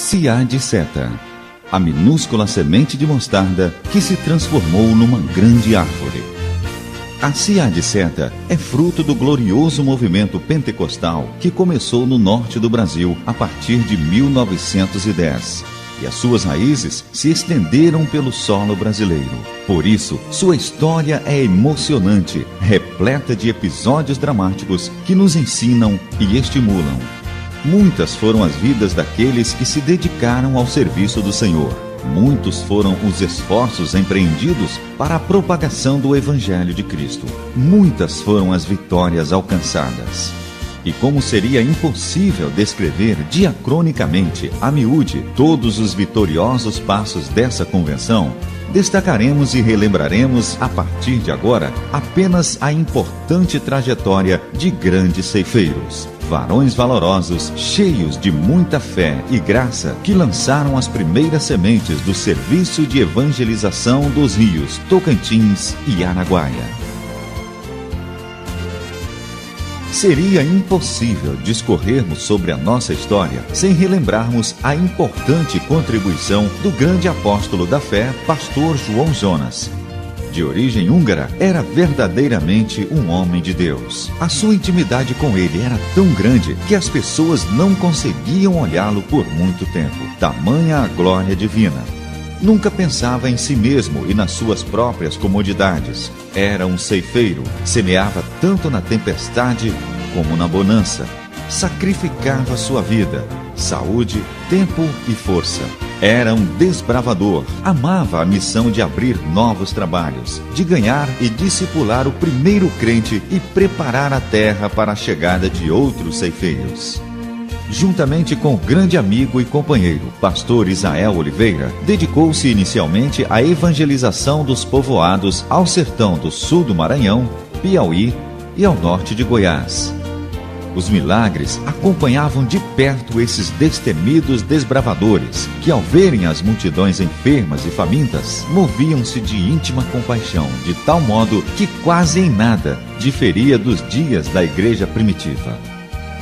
Seá de seta, a minúscula semente de mostarda que se transformou numa grande árvore. A seá de seta é fruto do glorioso movimento pentecostal que começou no norte do Brasil a partir de 1910. E as suas raízes se estenderam pelo solo brasileiro. Por isso, sua história é emocionante, repleta de episódios dramáticos que nos ensinam e estimulam. Muitas foram as vidas daqueles que se dedicaram ao serviço do Senhor. Muitos foram os esforços empreendidos para a propagação do Evangelho de Cristo. Muitas foram as vitórias alcançadas. E como seria impossível descrever diacronicamente, a miúde, todos os vitoriosos passos dessa convenção, destacaremos e relembraremos, a partir de agora, apenas a importante trajetória de grandes ceifeiros. Varões valorosos, cheios de muita fé e graça, que lançaram as primeiras sementes do serviço de evangelização dos rios Tocantins e Araguaia. Seria impossível discorrermos sobre a nossa história sem relembrarmos a importante contribuição do grande apóstolo da fé, pastor João Jonas. De origem húngara, era verdadeiramente um homem de Deus. A sua intimidade com ele era tão grande que as pessoas não conseguiam olhá-lo por muito tempo. Tamanha a glória divina. Nunca pensava em si mesmo e nas suas próprias comodidades. Era um ceifeiro, semeava tanto na tempestade como na bonança. Sacrificava sua vida, saúde, tempo e força. Era um desbravador, amava a missão de abrir novos trabalhos, de ganhar e discipular o primeiro crente e preparar a terra para a chegada de outros ceifeiros. Juntamente com o grande amigo e companheiro, pastor Isael Oliveira, dedicou-se inicialmente à evangelização dos povoados ao sertão do sul do Maranhão, Piauí e ao norte de Goiás. Os milagres acompanhavam de perto esses destemidos desbravadores, que ao verem as multidões enfermas e famintas, moviam-se de íntima compaixão, de tal modo que quase em nada diferia dos dias da igreja primitiva.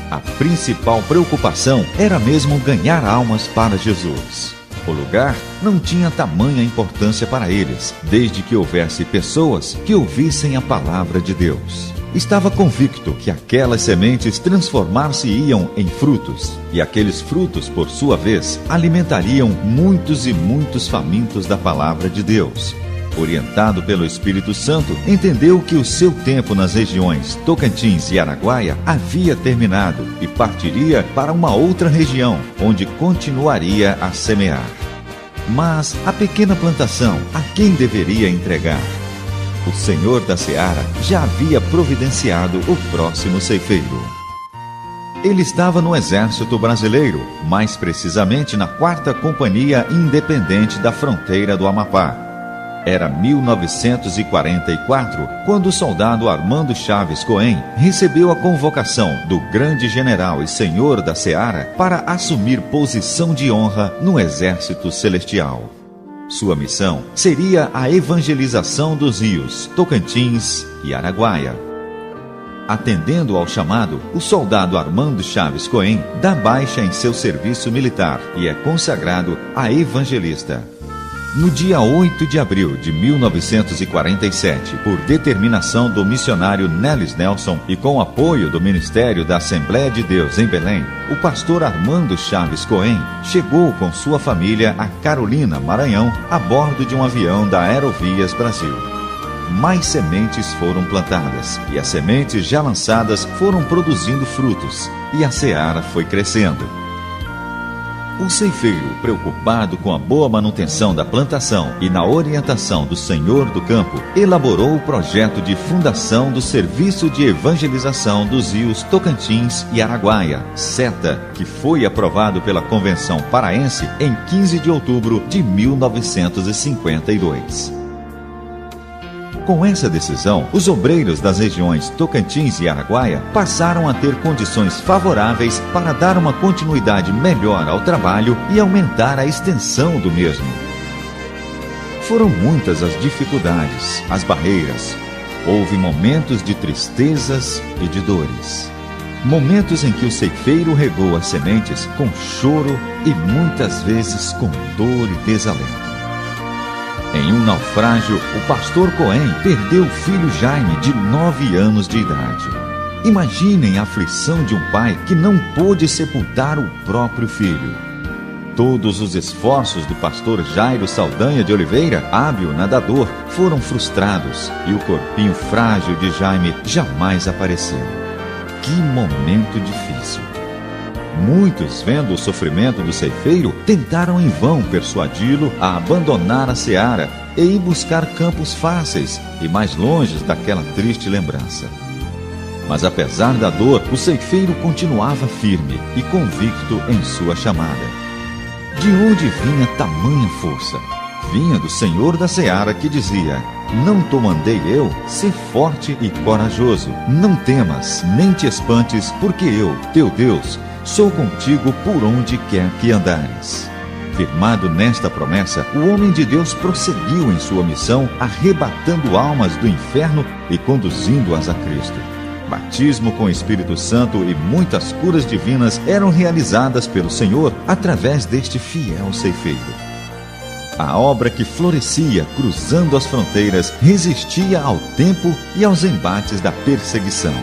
A principal preocupação era mesmo ganhar almas para Jesus. O lugar não tinha tamanha importância para eles, desde que houvesse pessoas que ouvissem a palavra de Deus. Estava convicto que aquelas sementes transformar-se-iam em frutos, e aqueles frutos, por sua vez, alimentariam muitos e muitos famintos da palavra de Deus. Orientado pelo Espírito Santo, entendeu que o seu tempo nas regiões Tocantins e Araguaia havia terminado e partiria para uma outra região, onde continuaria a semear. Mas a pequena plantação, a quem deveria entregar? O Senhor da Seara já havia providenciado o próximo ceifeiro. Ele estava no Exército Brasileiro, mais precisamente na 4ª Companhia Independente da Fronteira do Amapá. Era 1944, quando o soldado Armando Chaves Cohen recebeu a convocação do grande general e senhor da Seara para assumir posição de honra no Exército Celestial. Sua missão seria a evangelização dos rios Tocantins e Araguaia. Atendendo ao chamado, o soldado Armando Chaves Cohen dá baixa em seu serviço militar e é consagrado a evangelista. No dia 8 de abril de 1947, por determinação do missionário Nelis Nelson e com apoio do Ministério da Assembleia de Deus em Belém, o pastor Armando Chaves Cohen chegou com sua família a Carolina, Maranhão, a bordo de um avião da Aerovias Brasil. Mais sementes foram plantadas, e as sementes já lançadas foram produzindo frutos, e a seara foi crescendo. O ceifeiro, preocupado com a boa manutenção da plantação e na orientação do senhor do campo, elaborou o projeto de fundação do Serviço de Evangelização dos Rios Tocantins e Araguaia, SETA, que foi aprovado pela Convenção Paraense em 15 de outubro de 1952. Com essa decisão, os obreiros das regiões Tocantins e Araguaia passaram a ter condições favoráveis para dar uma continuidade melhor ao trabalho e aumentar a extensão do mesmo. Foram muitas as dificuldades, as barreiras. Houve momentos de tristezas e de dores. Momentos em que o ceifeiro regou as sementes com choro e muitas vezes com dor e desalento. Em um naufrágio, o pastor Cohen perdeu o filho Jaime, de 9 anos de idade. Imaginem a aflição de um pai que não pôde sepultar o próprio filho. Todos os esforços do pastor Jairo Saldanha de Oliveira, hábil nadador, foram frustrados e o corpinho frágil de Jaime jamais apareceu. Que momento difícil! Muitos, vendo o sofrimento do ceifeiro, tentaram em vão persuadi-lo a abandonar a seara e ir buscar campos fáceis e mais longe daquela triste lembrança. Mas apesar da dor, o ceifeiro continuava firme e convicto em sua chamada. De onde vinha tamanha força? Vinha do Senhor da seara, que dizia: não te mandei eu? Ser forte e corajoso. Não temas, nem te espantes, porque eu, teu Deus, sou contigo por onde quer que andares. Firmado nesta promessa, o homem de Deus prosseguiu em sua missão, arrebatando almas do inferno e conduzindo-as a Cristo. Batismo com o Espírito Santo e muitas curas divinas eram realizadas pelo Senhor através deste fiel ceifeiro. A obra que florescia cruzando as fronteiras resistia ao tempo e aos embates da perseguição.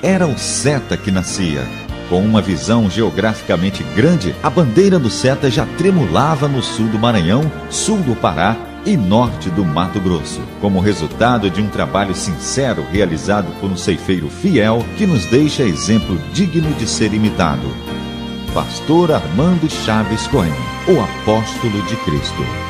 Era o Seta que nascia. Com uma visão geograficamente grande, a bandeira do Seta já tremulava no sul do Maranhão, sul do Pará e norte do Mato Grosso, como resultado de um trabalho sincero realizado por um ceifeiro fiel que nos deixa exemplo digno de ser imitado. Pastor Armando Chaves Cohen, o apóstolo de Cristo.